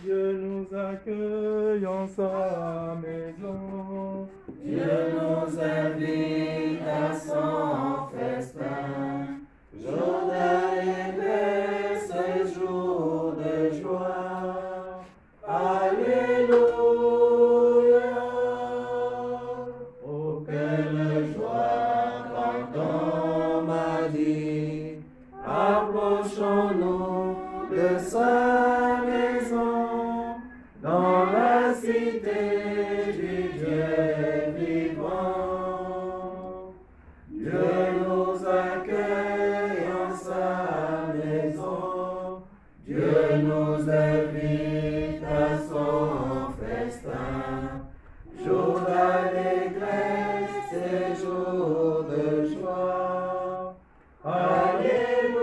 Dieu nous accueille en sa maison. Dieu nous invite à son festin. Jour d'allégresse et jour de joie. Alléluia. Oh, quelle joie quand on m'a dit, approchons-nous de sa maison, dans la cité du Dieu vivant. Dieu nous accueille en sa maison, Dieu nous invite à son festin. Jour d'allégresse et jour de joie. Alléluia.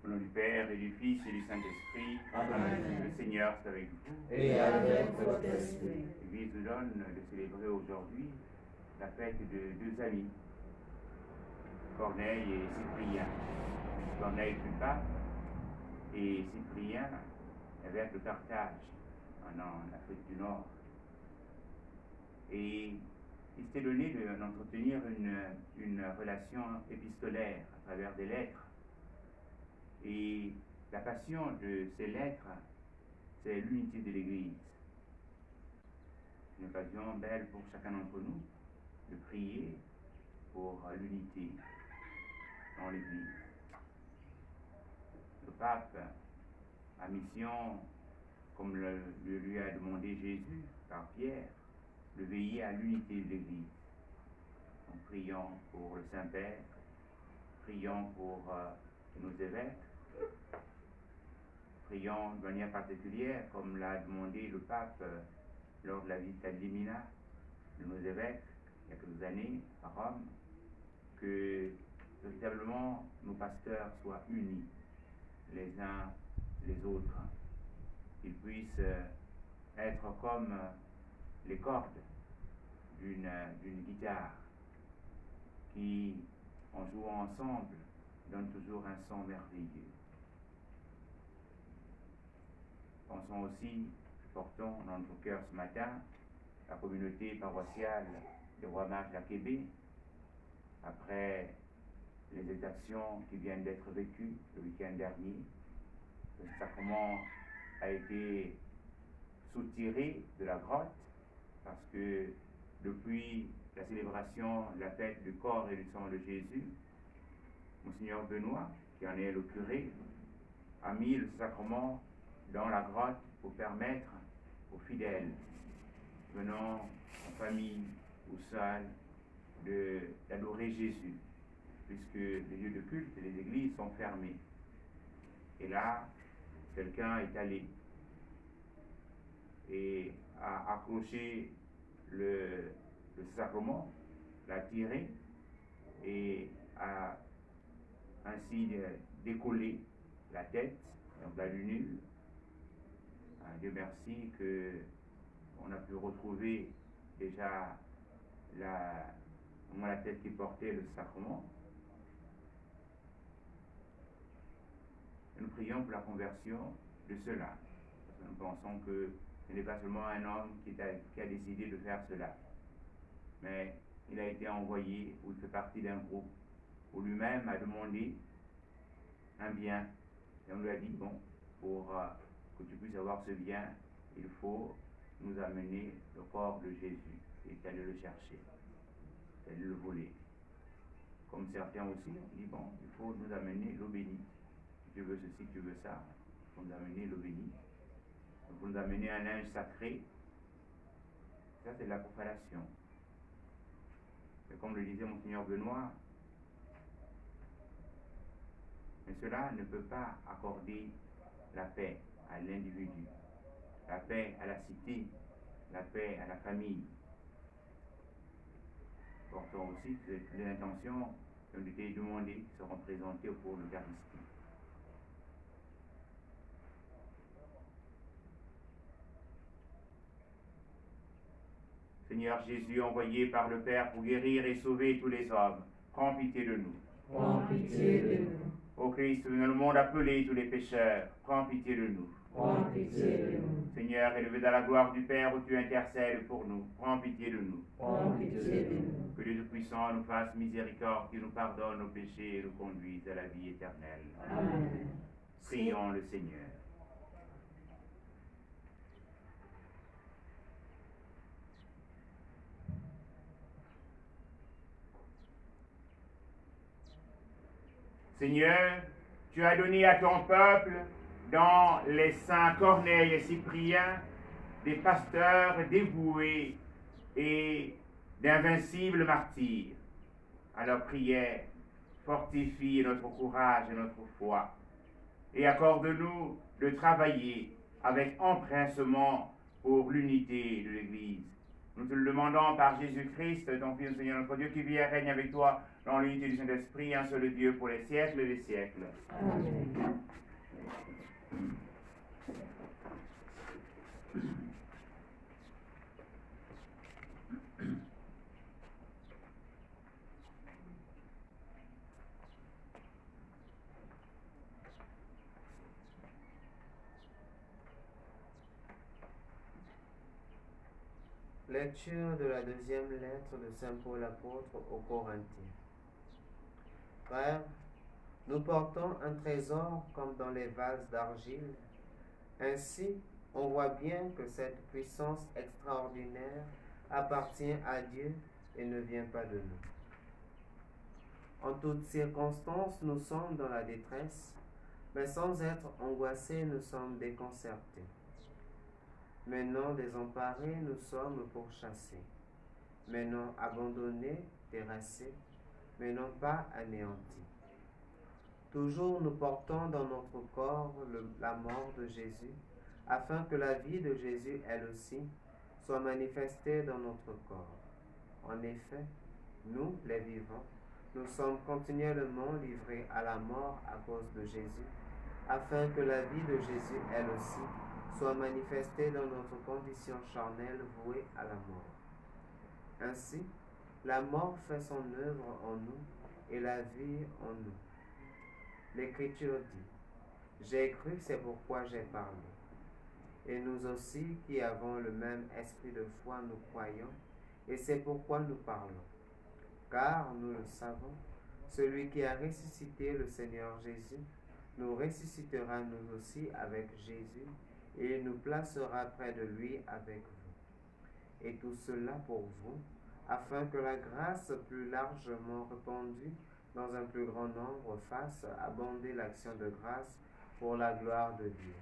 Au nom du Père et du Fils et du Saint-Esprit, Amen. Le Seigneur soit avec vous. Et avec votre esprit. L'Église nous donne de célébrer aujourd'hui la fête de deux amis, Corneille et Cyprien. Corneille fut pape et Cyprien évêque de Carthage, en Afrique du Nord. Et il s'est donné d'entretenir une relation épistolaire à travers des lettres. Et la passion de ces lettres, c'est l'unité de l'Église. Une occasion belle pour chacun d'entre nous de prier pour l'unité dans l'Église. Le pape a mission, comme le lui a demandé Jésus par Pierre, de veiller à l'unité de l'Église. En priant pour le Saint-Père, priant pour nos évêques, priant de manière particulière, comme l'a demandé le pape lors de la visite à Limina de nos évêques, il y a quelques années, à Rome, que véritablement nos pasteurs soient unis les uns les autres, qu'ils puissent être comme les cordes d'une guitare qui, en jouant ensemble, donne toujours un son merveilleux. Pensons aussi, portons dans notre cœur ce matin la communauté paroissiale des Rois Mages à Québec, après les exactions qui viennent d'être vécues le week-end dernier. Le sacrement a été soutiré de la grotte parce que depuis la célébration de la fête du corps et du sang de Jésus, Monseigneur Benoît, qui en est le curé, a mis le sacrement dans la grotte pour permettre aux fidèles venant en famille ou seuls d'adorer Jésus, puisque les lieux de culte et les églises sont fermés. Et là, quelqu'un est allé et a accroché le sacrement, l'a tiré et a ainsi décollé la tête, donc la lunule. Dieu merci qu'on a pu retrouver déjà la tête qui portait le sacrement. Et nous prions pour la conversion de cela. Parce que nous pensons que ce n'est pas seulement un homme qui a décidé de faire cela, mais il a été envoyé ou il fait partie d'un groupe où lui-même a demandé un bien. Et on lui a dit, bon, pour que tu puisses avoir ce bien, il faut nous amener le corps de Jésus. Et tu allé le chercher, tu allé le voler. Comme certains aussi ont dit, bon, il faut nous amener l'eau bénite. Si tu veux ceci, tu veux ça, il faut nous amener l'eau bénite. Il faut nous amener un linge sacré. Ça, c'est de la profanation. Et comme le disait Monseigneur Benoît, mais cela ne peut pas accorder la paix à l'individu, la paix à la cité, la paix à la famille. Portons aussi les intentions qui ont été demandées, qui seront présentées au cours de l'Eucharistie. Seigneur Jésus, envoyé par le Père pour guérir et sauver tous les hommes, prends pitié de nous. Prends pitié de nous. Ô Christ, venu dans le monde appelé tous les pécheurs, prends pitié de nous. Prends pitié de nous. Seigneur, élevé dans la gloire du Père où tu intercèdes pour nous, prends pitié de nous. Prends pitié de nous. Que Dieu Tout-Puissant nous fasse miséricorde, qu'il nous pardonne nos péchés et nous conduise à la vie éternelle. Amen. Prions le Seigneur. Seigneur, tu as donné à ton peuple, dans les saints Corneille et Cyprien, des pasteurs dévoués et d'invincibles martyrs. À leur prière, fortifie notre courage et notre foi, et accorde-nous de travailler avec empressement pour l'unité de l'Église. Nous te le demandons par Jésus-Christ, ton Fils, Seigneur notre Dieu, qui vit et règne avec toi dans l'unité du Saint-Esprit, un seul Dieu pour les siècles des siècles. Amen. Lecture de la deuxième lettre de Saint Paul apôtre aux Corinthiens. Frères, nous portons un trésor comme dans les vases d'argile. Ainsi, on voit bien que cette puissance extraordinaire appartient à Dieu et ne vient pas de nous. En toutes circonstances, nous sommes dans la détresse, mais sans être angoissés, nous sommes déconcertés. Mais non désemparés, nous sommes pourchassés. Mais non abandonnés, terrassés, mais non pas anéantis. Toujours nous portons dans notre corps la mort de Jésus, afin que la vie de Jésus, elle aussi, soit manifestée dans notre corps. En effet, nous, les vivants, nous sommes continuellement livrés à la mort à cause de Jésus, afin que la vie de Jésus, elle aussi, soit manifestée dans notre condition charnelle vouée à la mort. Ainsi, la mort fait son œuvre en nous et la vie en nous. L'Écriture dit, « J'ai cru, c'est pourquoi j'ai parlé. » Et nous aussi qui avons le même esprit de foi, nous croyons, et c'est pourquoi nous parlons. Car nous le savons, celui qui a ressuscité le Seigneur Jésus, nous ressuscitera nous aussi avec Jésus, et il nous placera près de lui avec vous. Et tout cela pour vous, afin que la grâce plus largement répandue dans un plus grand nombre fasse abonder l'action de grâce pour la gloire de Dieu.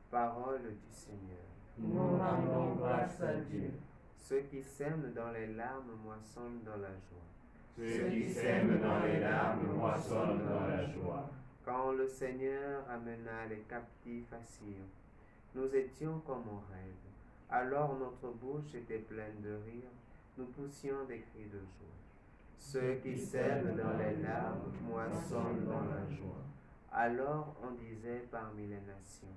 Parole du Seigneur. Nous rendons grâce à Dieu. Ceux qui sèment dans les larmes moissonnent dans la joie. Ceux qui sèment dans les larmes moissonnent dans la joie. Quand le Seigneur amena les captifs à Sion, nous étions comme en rêve. Alors notre bouche était pleine de rire, nous poussions des cris de joie. Ceux qui sèment dans les larmes moissonnent dans la joie. Alors on disait parmi les nations,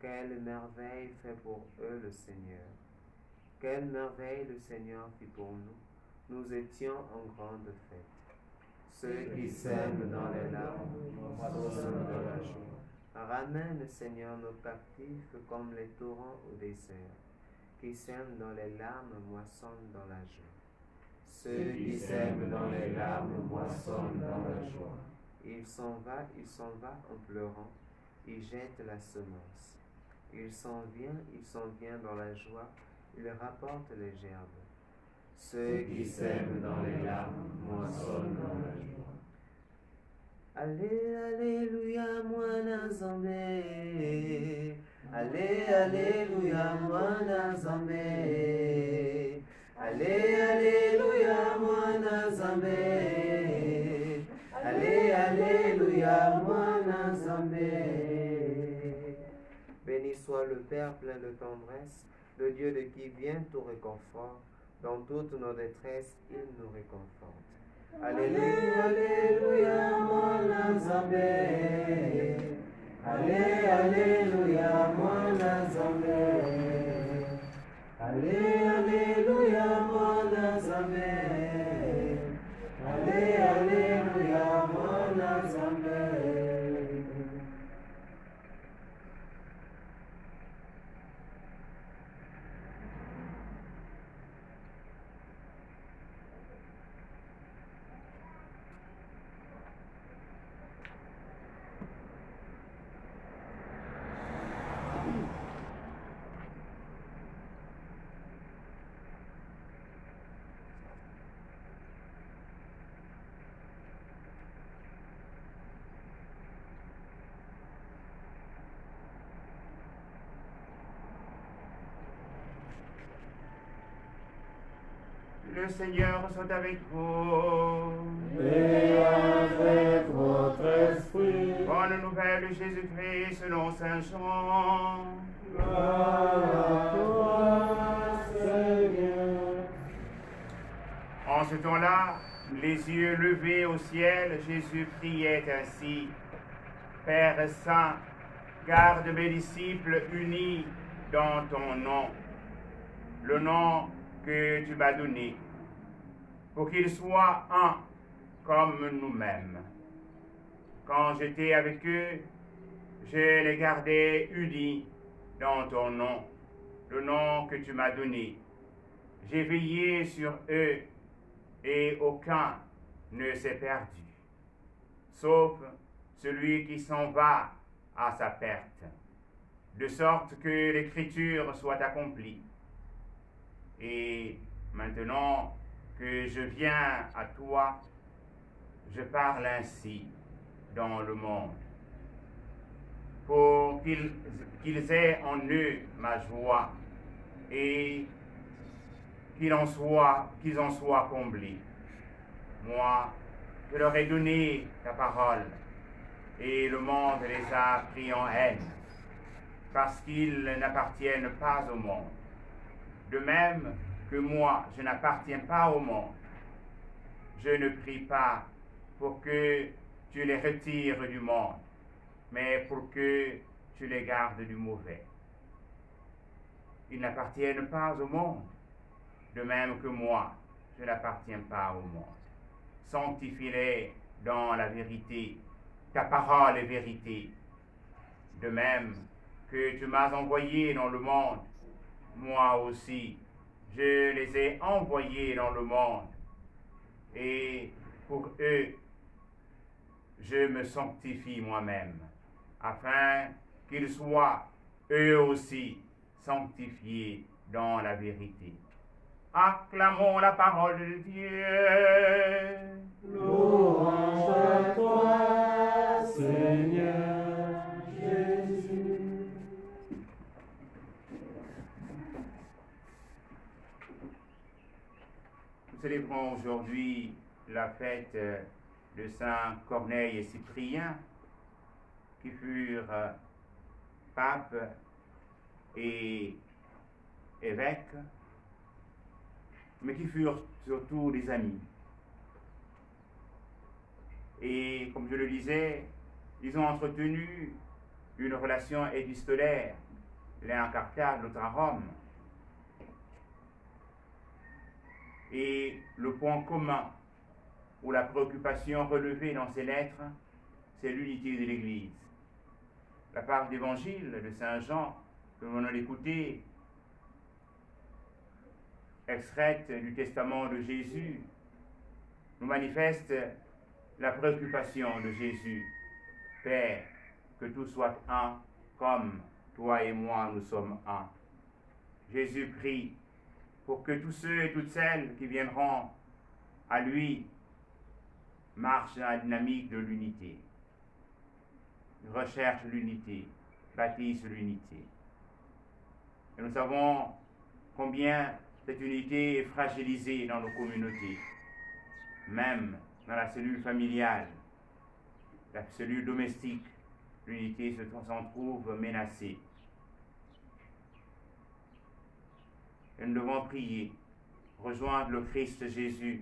quelle merveille fait pour eux le Seigneur. Quelle merveille le Seigneur fit pour nous. Nous étions en grande fête. Ceux qui sèment dans les larmes moissonnent dans la joie. Ramène, Seigneur, nos captifs comme les torrents au désert, qui sèment dans les larmes moissonnent dans la joie. Ceux qui sèment dans les larmes moissonnent dans la joie. Il s'en va en pleurant, il jette la semence. Il s'en vient dans la joie, il rapporte les gerbes. Ceux qui sèment dans les larmes moissonnent dans la joie. Allez, alléluia, mwana Nzambe. Allez, alléluia, mwana Nzambe. Allez, alléluia, mwana Nzambe. Allez, alléluia, mwana Nzambe. Béni soit le Père plein de tendresse, le Dieu de qui vient tout réconfort. Dans toutes nos détresses, il nous réconforte. Alléluia, alléluia, mwana Nzambe. Allez, alléluia, mwana Nzambe. Allez, alléluia, mwana Nzambe. Allez, alléluia, mwana Nzambe. Le Seigneur soit avec vous. Et avec votre esprit. Bonne nouvelle de Jésus-Christ selon Saint Jean. Gloire à toi, Seigneur. En ce temps-là, les yeux levés au ciel, Jésus priait ainsi. Père Saint, garde mes disciples unis dans ton nom, le nom que tu m'as donné, pour qu'ils soient un comme nous-mêmes. Quand j'étais avec eux, je les gardais unis dans ton nom, le nom que tu m'as donné. J'ai veillé sur eux et aucun ne s'est perdu, sauf celui qui s'en va à sa perte, de sorte que l'Écriture soit accomplie. Et maintenant que je viens à toi, je parle ainsi dans le monde, pour qu'ils aient en eux ma joie et qu'ils en soient comblés. Moi, je leur ai donné ta parole, et le monde les a pris en haine, parce qu'ils n'appartiennent pas au monde. De même que moi, je n'appartiens pas au monde. Je ne prie pas pour que tu les retires du monde, mais pour que tu les gardes du mauvais. Ils n'appartiennent pas au monde, de même que moi, je n'appartiens pas au monde. Sanctifie-les dans la vérité. Ta parole est vérité. De même que tu m'as envoyé dans le monde, moi aussi, je les ai envoyés dans le monde. Et pour eux, je me sanctifie moi-même, afin qu'ils soient eux aussi sanctifiés dans la vérité. Acclamons la parole de Dieu. Louange à toi, Seigneur Jésus. Nous célébrons aujourd'hui la fête de Saint Corneille et Cyprien, qui furent papes et évêques, mais qui furent surtout des amis. Et comme je le disais, ils ont entretenu une relation épistolaire, l'un à Carthage, l'autre à Rome. Et le point commun ou la préoccupation relevée dans ces lettres, c'est l'unité de l'Église. La part d'évangile de Saint Jean, que nous venons d'écouter, extraite du testament de Jésus, nous manifeste la préoccupation de Jésus. Père, que tout soit un, comme toi et moi nous sommes un. Jésus prie pour que tous ceux et toutes celles qui viendront à lui marchent dans la dynamique de l'unité, recherchent l'unité, bâtissent l'unité. Et nous savons combien cette unité est fragilisée dans nos communautés, même dans la cellule familiale, la cellule domestique, l'unité s'en trouve menacée. Et nous devons prier, rejoindre le Christ Jésus,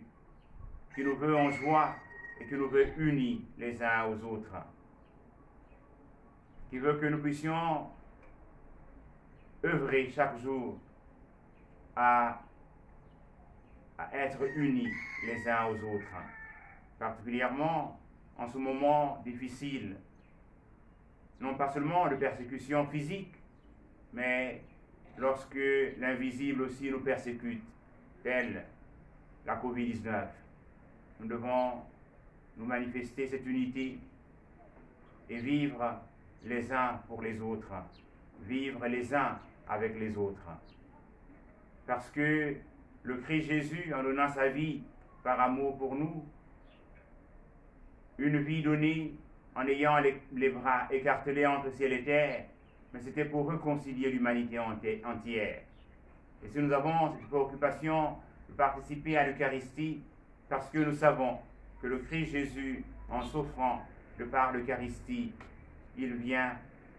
qui nous veut en joie et qui nous veut unis les uns aux autres, qui veut que nous puissions œuvrer chaque jour à être unis les uns aux autres, particulièrement en ce moment difficile, non pas seulement de persécution physique, mais lorsque l'invisible aussi nous persécute, telle la Covid-19. Nous devons nous manifester cette unité et vivre les uns pour les autres, vivre les uns avec les autres. Parce que le Christ Jésus, en donnant sa vie par amour pour nous, une vie donnée en ayant les bras écartelés entre ciel et terre, mais c'était pour réconcilier l'humanité entière. Et si nous avons cette préoccupation de participer à l'Eucharistie parce que nous savons que le Christ Jésus, en s'offrant de par l'Eucharistie, il vient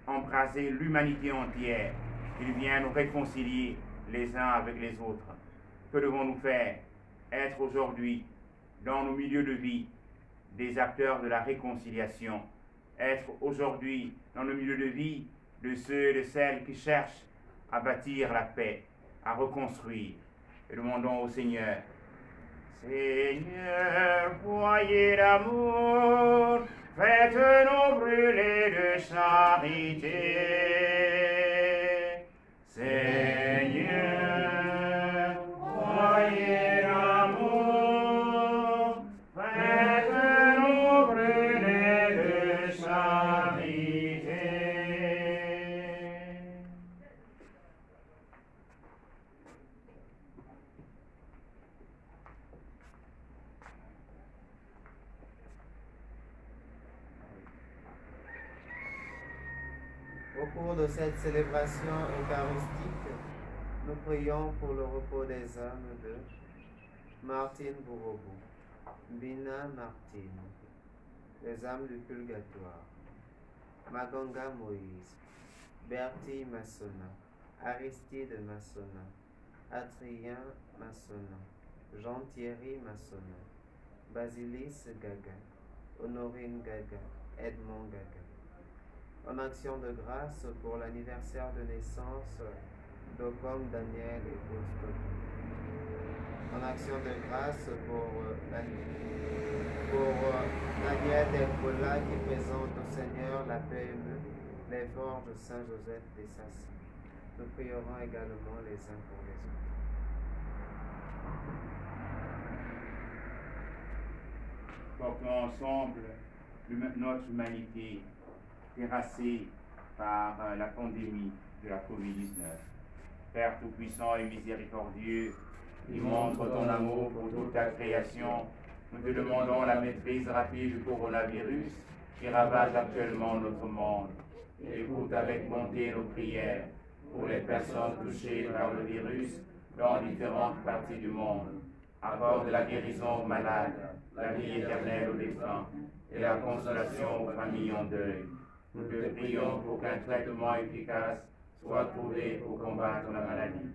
embraser l'humanité entière. Il vient nous réconcilier les uns avec les autres. Que devons-nous faire? Être aujourd'hui, dans nos milieux de vie, des acteurs de la réconciliation. Être aujourd'hui, dans nos milieux de vie, de ceux et de celles qui cherchent à bâtir la paix, à reconstruire. Et demandons au Seigneur, Seigneur, foyer d'amour, faites-nous brûler de charité. Seigneur, foyer d'amour, faites-nous brûler de charité. Au cours de cette célébration eucharistique, nous prions pour le repos des âmes de Martine Bourreau, Bina Martine, les âmes du purgatoire, Maganga Moïse, Bertie Massona, Aristide Massona, Adrien Massona, Jean-Thierry Massona, Basilis Gaga, Honorine Gaga, Edmond Gaga. En action de grâce pour l'anniversaire de naissance d'Ocom Daniel et Boston. En action de grâce pour Daniel Delcola qui présente au Seigneur la PME, les forges Saint-Joseph des Sassy. Nous prierons également les uns pour les autres. Portons ensemble notre humanité terrassée par la pandémie de la COVID-19. Père Tout-Puissant et Miséricordieux, qui montre ton amour pour toute ta création, nous te demandons la maîtrise rapide du coronavirus qui ravage actuellement notre monde. Écoute avec bonté nos prières pour les personnes touchées par le virus dans différentes parties du monde. Accorde la guérison aux malades, la vie éternelle aux défunts et la consolation aux familles en deuil. Nous te prions pour qu'un traitement efficace soit trouvé pour combattre la maladie.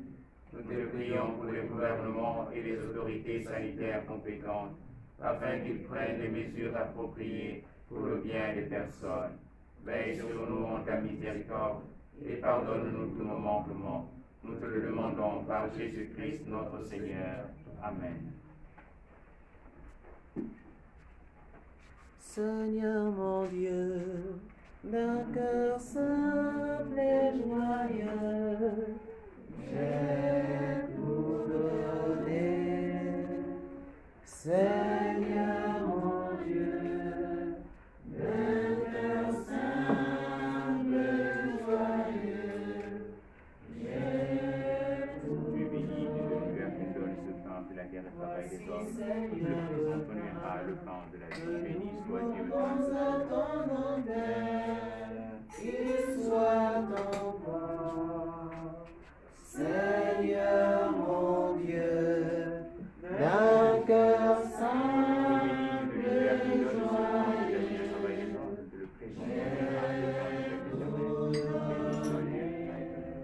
Nous te prions pour les gouvernements et les autorités sanitaires compétentes, afin qu'ils prennent les mesures appropriées pour le bien des personnes. Veille sur nous en ta miséricorde et pardonne-nous tous nos manquements. Nous te le demandons par Jésus-Christ notre Seigneur. Amen. Seigneur mon Dieu, d'un cœur simple et joyeux, j'ai tout donné. Seigneur mon Dieu, d'un cœur simple et joyeux, j'ai tout Tu bénis de Dieu qui donne ce pain de la terre et travail des hommes. Nous te présentons le pain de la vie. Béni soit Dieu. ton nom, qu'il soit encore. Seigneur mon Dieu, d'un cœur simple et joyeux,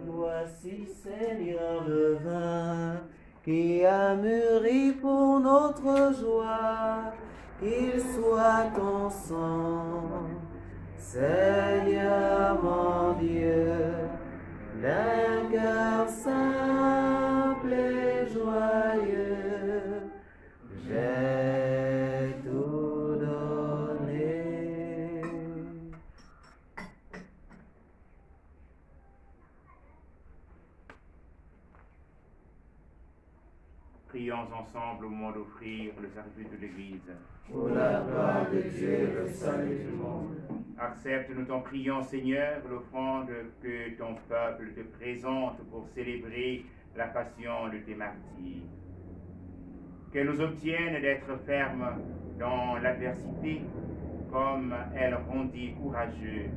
voici Seigneur le vin qui a mûri pour notre joie, qu'il soit ton sang. Seigneur mon Dieu, d'un cœur simple et joyeux, j'ai tout donné. Prions ensemble au moment d'offrir le sacrifice de l'Église. Pour la gloire de Dieu et le salut du monde. Accepte, nous t'en prions, Seigneur, l'offrande que ton peuple te présente pour célébrer la passion de tes martyrs. Qu'elle nous obtienne d'être fermes dans l'adversité, comme elle rendit courageux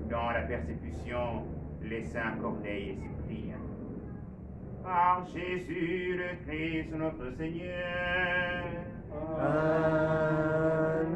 dans la persécution les saints Corneille et Cyprien. Par Jésus le Christ notre Seigneur. Amen.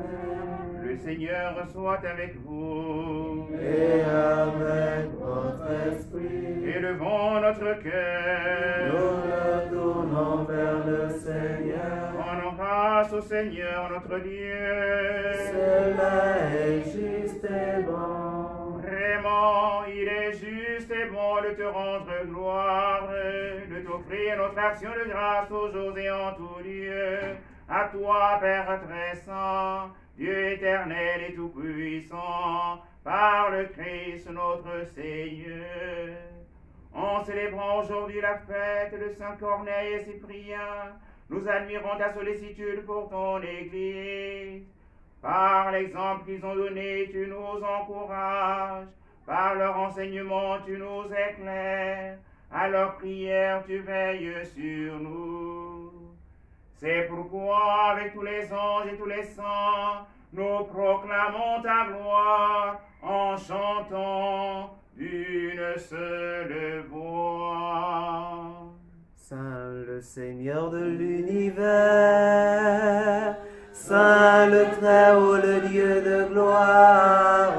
Le Seigneur soit avec vous. Et avec votre esprit, Élevons notre cœur. nous le tournons vers le Seigneur. Rendons grâce au Seigneur notre Dieu. Cela est juste et bon. Vraiment, il est juste et bon de te rendre gloire, de t'offrir notre action de grâce aux jours et en tout lieu. À toi, Père très saint, Dieu éternel et tout-puissant, par le Christ notre Seigneur. En célébrant aujourd'hui la fête de Saint Corneille et Cyprien, nous admirons ta sollicitude pour ton Église. Par l'exemple qu'ils ont donné, tu nous encourages. Par leur enseignement, tu nous éclaires. À leur prière, tu veilles sur nous. C'est pourquoi, avec tous les anges et tous les saints, nous proclamons ta gloire en chantant d'une seule voix. Saint le Seigneur de l'univers, Saint le Très-Haut, le Dieu de gloire,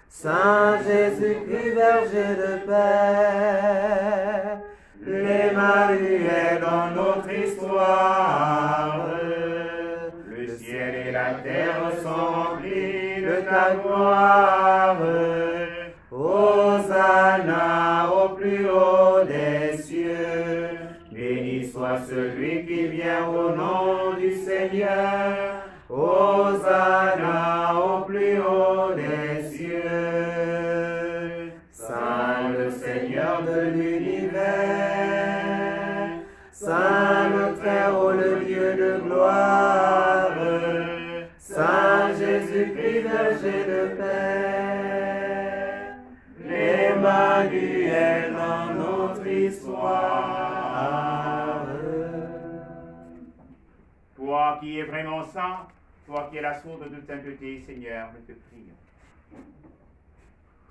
Saint Jésus-Christ, berger de paix, l'Emmanuel dans notre histoire. Le ciel et la terre sont remplis De ta gloire, Hosanna au plus haut des cieux. Béni soit celui qui vient au nom du Seigneur. Hosanna au plus haut des cieux. Saint le Seigneur de l'univers, Saint le Très-Haut, le Dieu de gloire, Saint Jésus-Christ, berger de paix, l'Emmanuel dans notre histoire. Toi qui es vraiment saint, toi qui es la source de toute sainteté, Seigneur, nous te prions.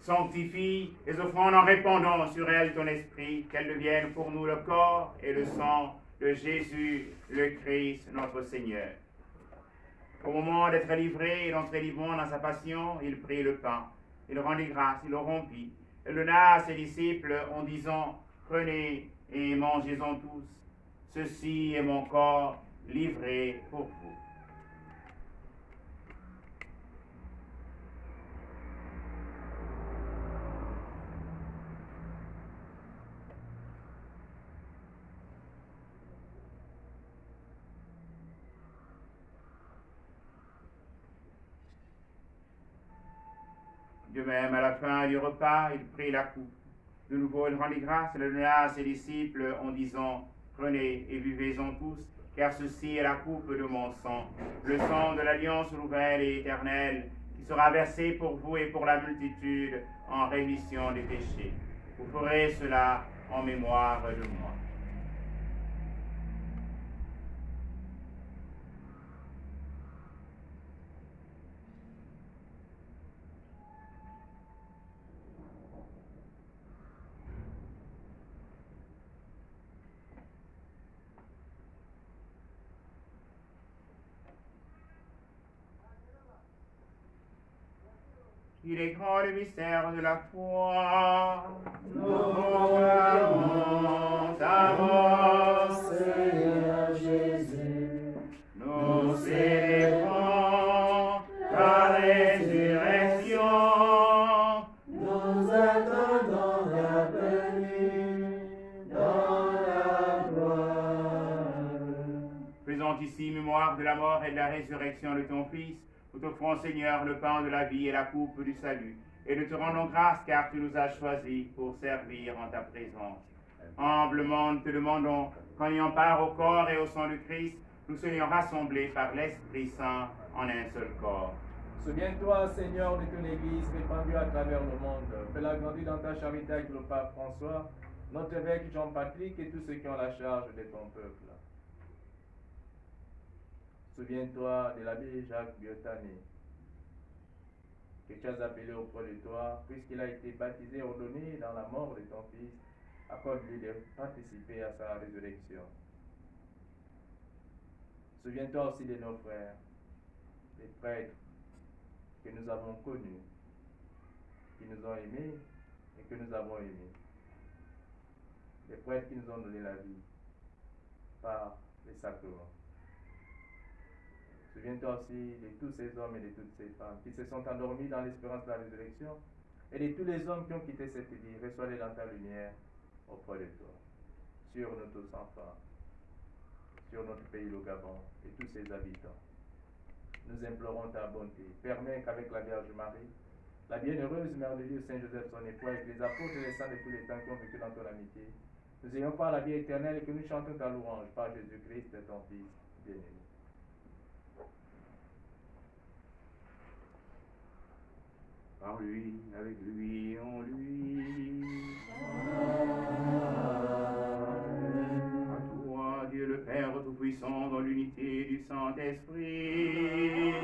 Sanctifie les offrandes en répandant sur elles ton esprit, qu'elles deviennent pour nous le corps et le sang de Jésus, le Christ, notre Seigneur. Au moment d'être livré et d'entrer librement dans sa passion, il prit le pain, il rendit grâce, il le rompit, et le donna à ses disciples en disant, prenez et mangez-en tous, ceci est mon corps livré pour vous. De même, à la fin du repas, il prit la coupe. De nouveau, il rendit grâce et la donna à ses disciples en disant, prenez et buvez-en tous, car ceci est la coupe de mon sang, le sang de l'alliance nouvelle et éternelle, qui sera versé pour vous et pour la multitude en rémission des péchés. Vous ferez cela en mémoire de moi. Il est grand le mystère de la foi. Nous proclamons ta mort, Seigneur Jésus, nous célébrons ta résurrection. nous attendons la venue dans la gloire. Faisant ici mémoire de la mort et de la résurrection de ton Fils, nous t'offrons, Seigneur, le pain de la vie et la coupe du salut, et nous te rendons grâce car tu nous as choisis pour servir en ta présence. Humblement, nous te demandons qu'en ayant part au corps et au sang du Christ, nous soyons rassemblés par l'Esprit Saint en un seul corps. Souviens-toi, Seigneur, de ton Église répandue à travers le monde. Fais-la grandir dans ta charité avec le pape François, notre évêque Jean-Patrick et tous ceux qui ont la charge de ton peuple. Souviens-toi de l'abbé Jacques Biotané, que tu as appelé auprès de toi, puisqu'il a été baptisé et ordonné dans la mort de ton Fils, accorde-lui de participer à sa résurrection. Souviens-toi aussi de nos frères, les prêtres que nous avons connus, qui nous ont aimés et que nous avons aimés. Les prêtres qui nous ont donné la vie par les sacrements. Souviens-toi aussi de tous ces hommes et de toutes ces femmes qui se sont endormis dans l'espérance de la résurrection et de tous les hommes qui ont quitté cette vie. Reçois-les dans ta lumière auprès de toi, sur nos tous enfants, sur notre pays, le Gabon, et tous ses habitants. Nous implorons ta bonté. Permets qu'avec la Vierge Marie, la bienheureuse Mère de Dieu, Saint Joseph, son époux, avec les apôtres et les saints de tous les temps qui ont vécu dans ton amitié, nous ayons par la vie éternelle et que nous chantons ta louange par Jésus-Christ, ton Fils bien-aimé. Par lui, avec lui, en lui. À toi, Dieu le Père Tout-Puissant, dans l'unité du Saint-Esprit.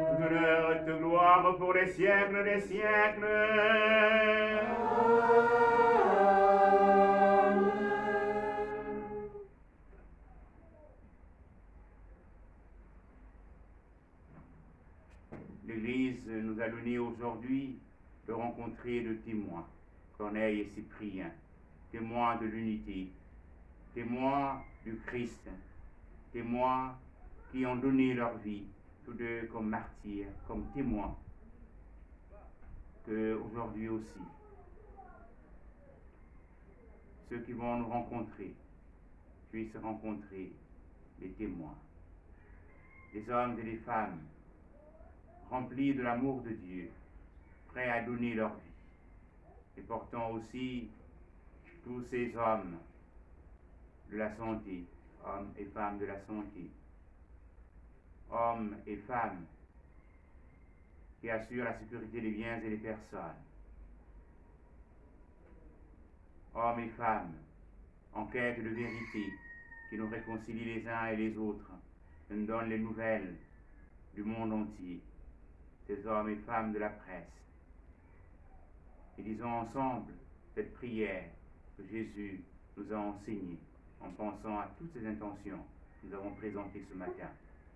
Toute honneur et toute gloire pour les siècles des siècles. L'Église nous a donné aujourd'hui de rencontrer le témoin, Corneille et Cyprien, témoins de l'unité, témoins du Christ, témoins qui ont donné leur vie, tous deux comme martyrs, comme témoins, que aujourd'hui aussi, ceux qui vont nous rencontrer puissent rencontrer les témoins, les hommes et les femmes remplis de l'amour de Dieu, prêts à donner leur vie, et portant aussi tous ces hommes de la santé, hommes et femmes de la santé, hommes et femmes qui assurent la sécurité des biens et des personnes, hommes et femmes en quête de vérité, qui nous réconcilient les uns et les autres, qui nous donnent les nouvelles du monde entier, ces hommes et femmes de la presse. Et disons ensemble cette prière que Jésus nous a enseignée, en pensant à toutes ces intentions que nous avons présentées ce matin,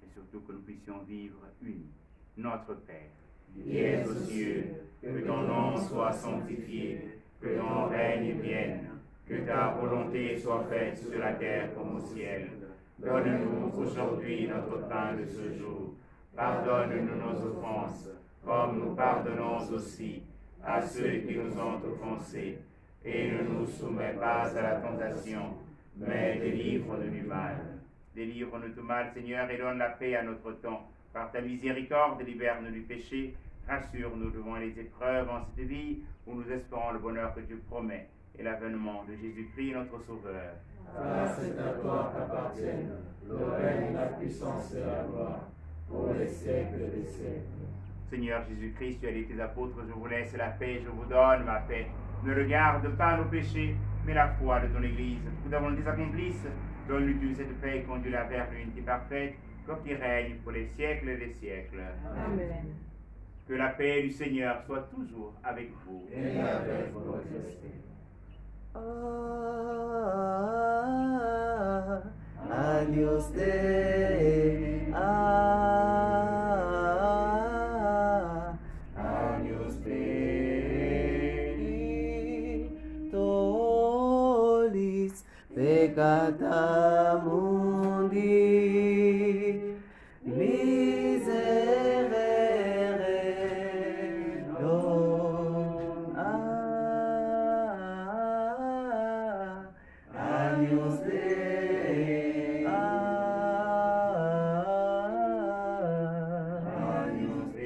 et surtout que nous puissions vivre unis. Notre Père, qui es aux cieux, que ton nom soit sanctifié, que ton règne vienne, que ta volonté soit faite sur la terre comme au ciel. Donne-nous aujourd'hui notre pain de ce jour. Pardonne-nous nos offenses, comme nous pardonnons aussi à ceux qui nous ont offensés. Et ne nous soumets pas à la tentation, mais délivre-nous du mal. délivre-nous du mal, Seigneur, et donne la paix à notre temps. Par ta miséricorde, libère-nous du péché, rassure-nous devant les épreuves en cette vie, où nous espérons le bonheur que tu promets, et l'avènement de Jésus-Christ, notre Sauveur. Car c'est à toi qu'appartiennent le règne, la puissance et la gloire, pour les siècles des siècles. Seigneur Jésus-Christ, tu as dit tes apôtres, je vous laisse la paix, je vous donne ma paix. Ne regarde pas nos péchés, mais la foi de ton Église. Que nous avons les accomplisse, donne-lui cette paix et conduis-la vers l'unité parfaite, comme qui règne pour les siècles des siècles. Amen. Que la paix du Seigneur soit toujours avec vous. Et avec votre esprit. Agnus Dei, Agnus Dei, tollis peccata mundi, miserere dona. Agnus Dei, Agnus Dei,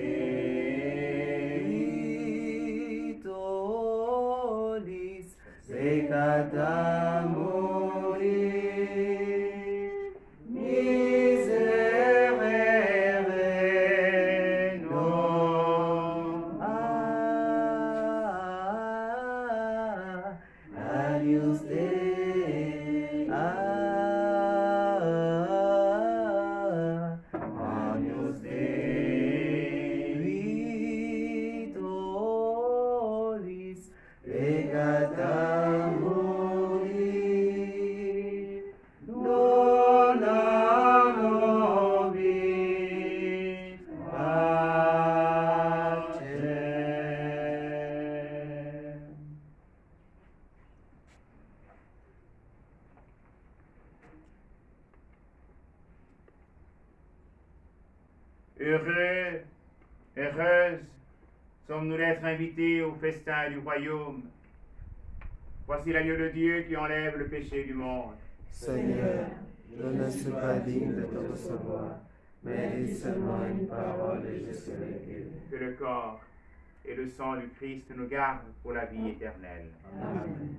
tollis peccata mundi, miserere nobis. Agnus Dei, Agnus Dei, tollis Heureux, heureuse sommes-nous d'être invités au festin du royaume. Voici l'agneau de Dieu qui enlève le péché du monde. Seigneur, je ne suis pas digne de te recevoir, mais dis seulement une parole et je serai guéri. Que le corps et le sang du Christ nous gardent pour la vie éternelle. Amen.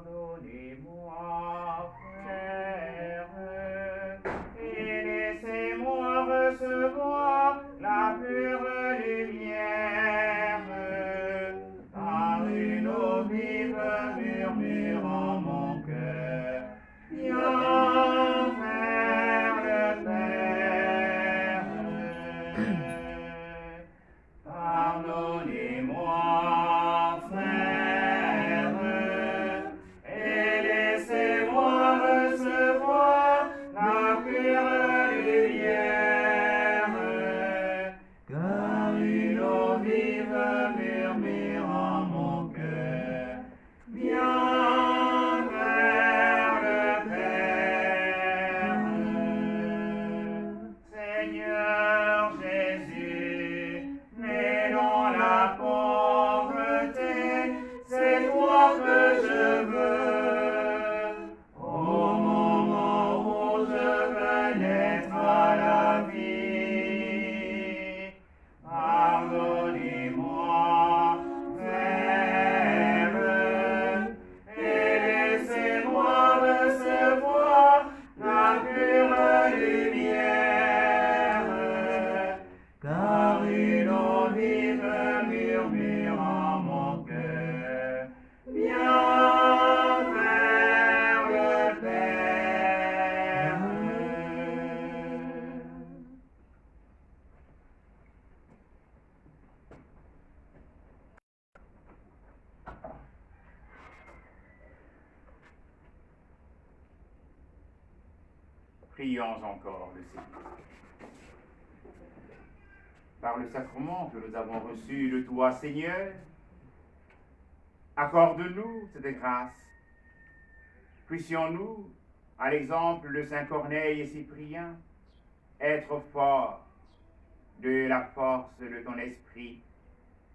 Pardonnez-moi, frères, et laissez-moi recevoir la pure lumière, car une eau vive murmure en mon cœur. Viens vers le Père. Pardonnez-moi, frères, et laissez-moi recevoir la pure lumière, car une eau vive murmure en mon cœur. Viens vers le Père. Seigneur Jésus, né dans la pauvreté, c'est toi que je veux. Au moment où je veux naître à la vie, pardonnez-moi, frères, et laissez-moi recevoir la pure lumière, car une eau vive murmure en mon cœur. Viens vers le Père. Prions encore le Seigneur. Par le sacrement que nous avons reçu de toi, Seigneur, accorde-nous cette grâce. Puissions-nous, à l'exemple de Saint Corneille et Cyprien, être forts de la force de ton esprit,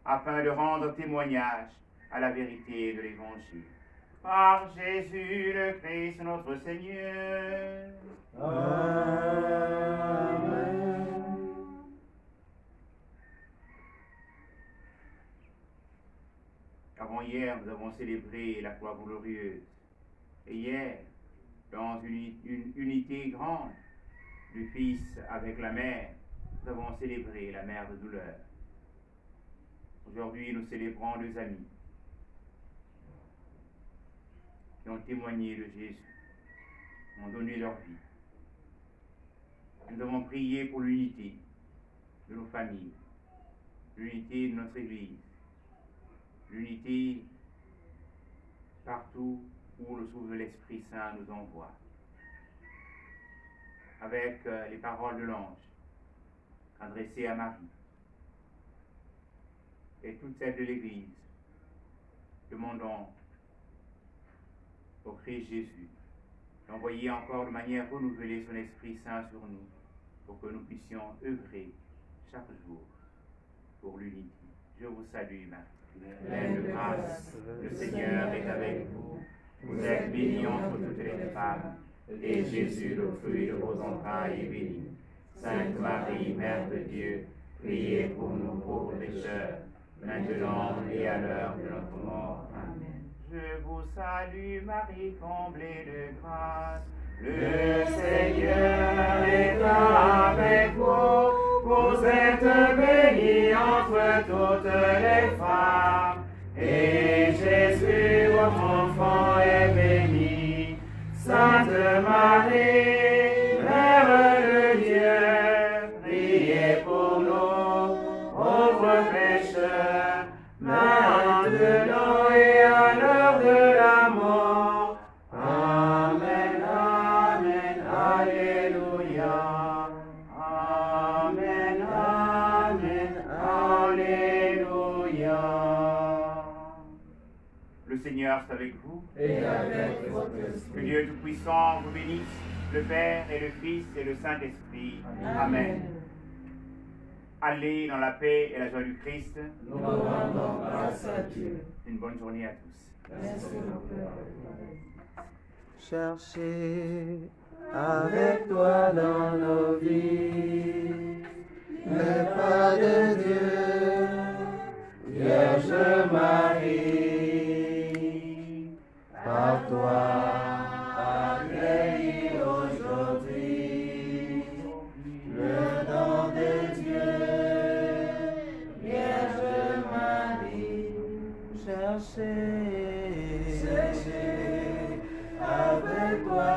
afin de rendre témoignage à la vérité de l'Évangile. Par Jésus le Christ notre Seigneur. Amen. Avant-hier, nous avons célébré la croix glorieuse. Et hier, dans une unité grande du Fils avec la Mère, nous avons célébré la Mère de douleur. Aujourd'hui, nous célébrons deux amis qui ont témoigné de Jésus, ont donné leur vie. Nous avons prié pour l'unité de nos familles, l'unité de notre Église, l'unité partout où le souffle de l'Esprit Saint nous envoie. Avec les paroles de l'ange adressées à Marie et toutes celles de l'Église, demandons au Christ Jésus d'envoyer encore de manière renouvelée son Esprit Saint sur nous pour que nous puissions œuvrer chaque jour pour l'unité. Je vous salue, Marie. Pleine de grâce, le Seigneur est avec vous. Vous êtes bénie entre toutes les femmes, et Jésus, le fruit de vos entrailles, est béni. Sainte Marie, Mère de Dieu, priez pour nous pauvres pécheurs, maintenant et à l'heure de notre mort. Amen. Je vous salue Marie, comblée de grâce. Le Seigneur est avec vous. Vous êtes bénie entre toutes les femmes. Et Jésus, votre enfant, est béni. Sainte Marie, Mère de Dieu, priez pour nous, pauvres pécheurs, maintenant et à l'heure de la mort. Amen, Amen, Alléluia. Amen, Amen, Alléluia. Le Seigneur est avec vous. Et avec votre Que esprit. Dieu Tout-Puissant vous bénisse, le Père et le Fils et le Saint-Esprit. Amen. Allez dans la paix et la joie du Christ. Nous rendons grâce à Dieu. Une bonne journée à tous. Merci Père. Cherchez avec toi dans nos vies le pas de Dieu, Vierge Marie, par toi accueillis aujourd'hui le don de Dieu, Vierge Marie. Cherchez avec toi